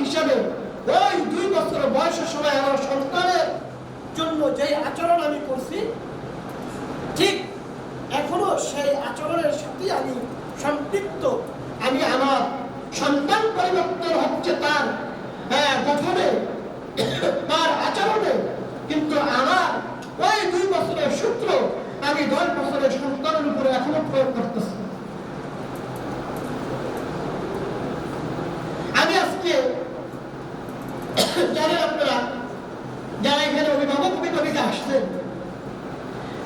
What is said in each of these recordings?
হিসাবে ওই 2 বছর বয়সের সময় আমার সন্তানের জন্য যে আচরণ আমি করছি, ঠিক এখনো সেই আচরণের সাথে আমি সম্পৃক্ত। আমি আমার সন্তান পরিবর্তন হচ্ছে তার গঠনে, তার আচরণে, কিন্তু আমার ওই 2 বছরের সূত্র আমি 10 বছরের সন্তানের উপরে এখনো প্রয়োগ করতেছি। আমি আজকে জানেন আপনারা যারা এখানে অভিভাবক অভিভাবিকা আসছেন,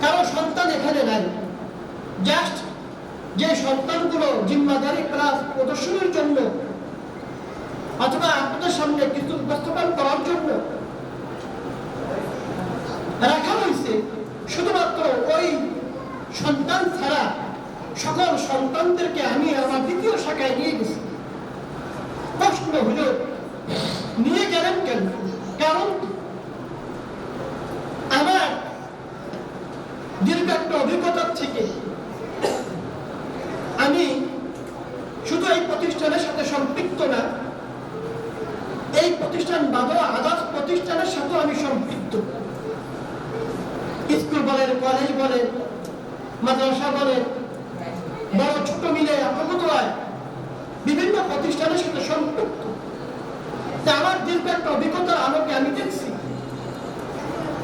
কারো সন্তান এখানে নাই, জাস্ট যে সন্তানগুলো জিম্মাদারি ক্লাস প্রদর্শনের জন্য অথবা আপনাদের সামনে কিছু উপস্থাপন করার জন্য রাখা হয়েছে, শুধুমাত্র ওই সন্তান ছাড়া সকল সন্তানদেরকে আমি আমার দ্বিতীয় শাখায় নিয়ে গেছি। প্রশ্ন হল, নিয়ে গেলেন কেন? কারণ আমার দীর্ঘ একটা অভিজ্ঞতার থেকে আমি শুধু এই প্রতিষ্ঠানের সাথে সম্পৃক্ত না, এই প্রতিষ্ঠান বাদে আদার্স প্রতিষ্ঠানের সাথেও আমি সম্পৃক্ত। স্কুল বলেন, কলেজ বলেন, মাদ্রাসা বলেন, বড় ছোট মিলে আপনার বিভিন্ন প্রতিষ্ঠানের সাথে সম্পৃক্ত। আমার দীর্ঘ একটা অভিজ্ঞতার আলোকে আমি দেখছি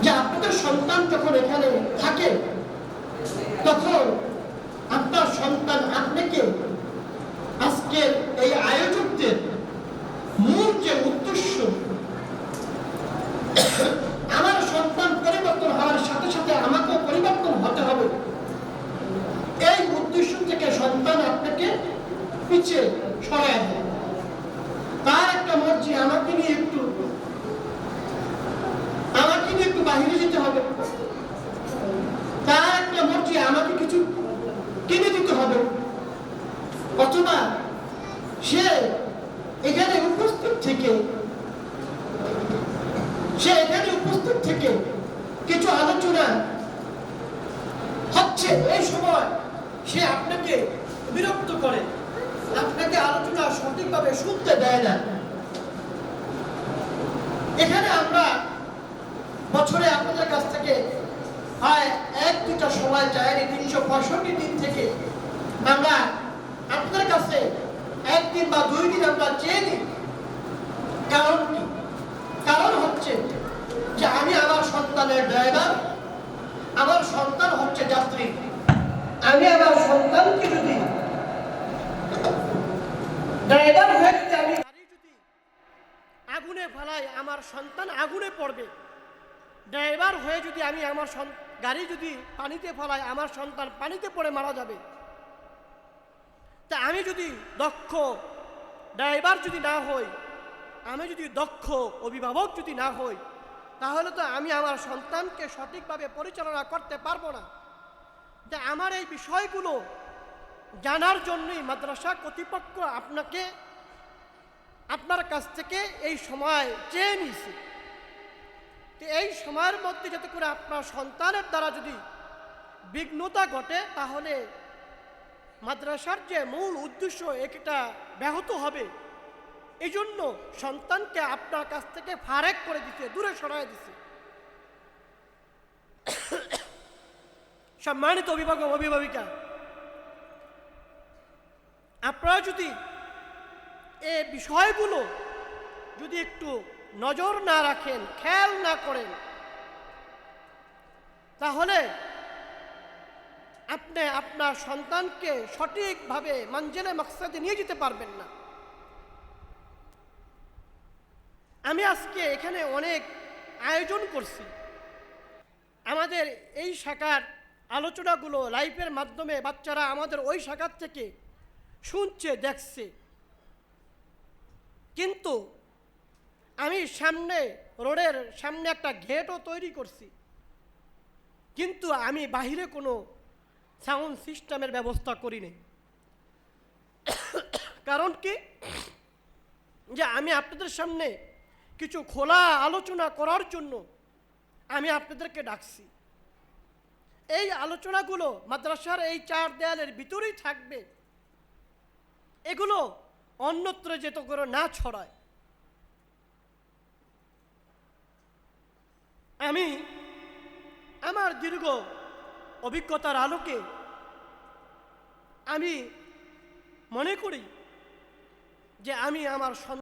যে আপনাদের সন্তান যখন এখানে থাকে, তখন আপনার সন্তান আপনাকে আজকের এই আয়োজকদের মূল যে উদ্দেশ্য, আমার সন্তান পরিবর্তন হওয়ার সাথে সাথে আমাকেও পরিবর্তন হতে হবে, এই উদ্দেশ্য থেকে সন্তান আপনাকে পিছিয়ে সরায় দেয়। তার একটা মর্জি আমাকে নিয়ে একটু বাহিরে যেতে হবে, তার একটা মর্জি আমাকে কিছু কিনে দিতে হবে, অথবা সে এখানে উপস্থিত থেকে কিছু আলোচনা হচ্ছে, এই সময় সে আপনাকে বিরক্ত করে, আপনাকে আলোচনা সঠিকভাবে শুনতে দেয় না। এখানে আমরা বছরে আপনাদের কাছ থেকে হয় 1-2টা সময় চাইনি, 365 দিন থেকে আমরা আপনাদের কাছে 1 দিন বা 2 দিন আমরা চেয়ে নিই। কারণ কি? কারণ হচ্ছে যে আমি আমার সন্তানের ড্রাইভার, আমার সন্তান হচ্ছে যাত্রী। আমি আমার সন্তানকে যদি ড্রাইভার হয়ে যদি আমি গাড়ি যদি আগুনে ফেলাই, আমার সন্তান আগুনে পড়বে। ড্রাইভার হয়ে যদি আমি আমার গাড়ি যদি পানিতে ফেলাই, আমার সন্তান পানিতে পড়ে মারা যাবে। তা আমি যদি দক্ষ ড্রাইভার যদি না হই, আমি যদি দক্ষ অভিভাবক যদি না হই, তাহলে তো আমি আমার সন্তানকে সঠিকভাবে পরিচালনা করতে পারবো না। তা আমার এই বিষয়গুলো জানার জন্যই মাদ্রাসা কর্তৃপক্ষ আপনার কাছ থেকে এই সময় চেয়ে নিয়েছে। তো এই সময়ের মধ্যে যাতে করে আপনার সন্তানের দ্বারা যদি বিঘ্নতা ঘটে, তাহলে মাদ্রাসার যে মূল উদ্দেশ্য এটা ব্যাহত হবে। এই জন্য সন্তানকে আপনার কাছ থেকে ফারেক করে দিতে, দূরে সরাই দিতে। সম্মানিত অভিভাবক অভিভাবিকা, আপনারা যদি এই বিষয়গুলো যদি একটু নজর না রাখেন, খেয়াল না করেন, তাহলে আপনি আপনার সন্তানকে সঠিকভাবে মানজিলে মাকসাদে নিয়ে যেতে পারবেন না। আমি আজকে এখানে অনেক আয়োজন করছি। আমাদের এই শাখার আলোচনাগুলো লাইভের মাধ্যমে বাচ্চারা আমাদের ওই শাখার থেকে শুনছে, দেখছে। কিন্তু আমি রোডের সামনে একটা গেটও তৈরি করছি, কিন্তু আমি বাহিরে কোনো সাউন্ড সিস্টেমের ব্যবস্থা করিনি। কারণ কি, যে আমি আপনাদের সামনে কিছু খোলা আলোচনা করার জন্য আমি আপনাদেরকে ডাকছি। এই আলোচনাগুলো মাদ্রাসার এই 4 দেয়ালের ভিতরেই থাকবে, এগুলো অন্যত্র যেত করে না ছড়ায়। আমি আমার দীর্ঘ অভিজ্ঞতার আলোকে আমি মনে করি যে আমি আমার